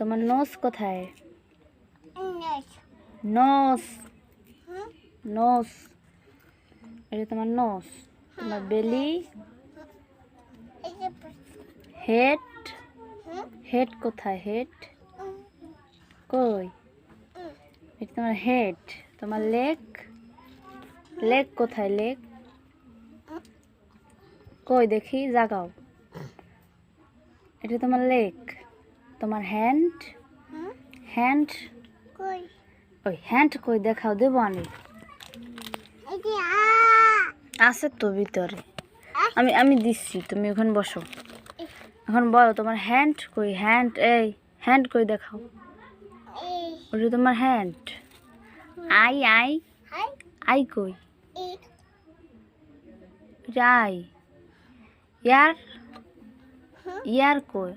তোমার নোজ কোথায়? Nose nose, এটা তোমার নোজ। তোমার বেলি, হেড, হেড কোথায়? হেড কই? এটা তোমার হেড। তোমার লেগ, লেগ কোথায়? লেগ কই দেখি, জাগাও। এটা তোমার লেগ। তোমার হ্যান্ড, হ্যান্ড ওই হ্যান্ড কই দেখাও, দেবো আমি। আছে তো ভিতরে, আমি আমি দিচ্ছি, তুমি ওখানে বসো। এখন বলো তোমার হ্যান্ড কই? হ্যান্ড, এই হ্যান্ড কই দেখাও। ওটা তোমার হ্যান্ড। আই, আই, আই কই? এটা আই। ইয়ার, ইয়ার কই?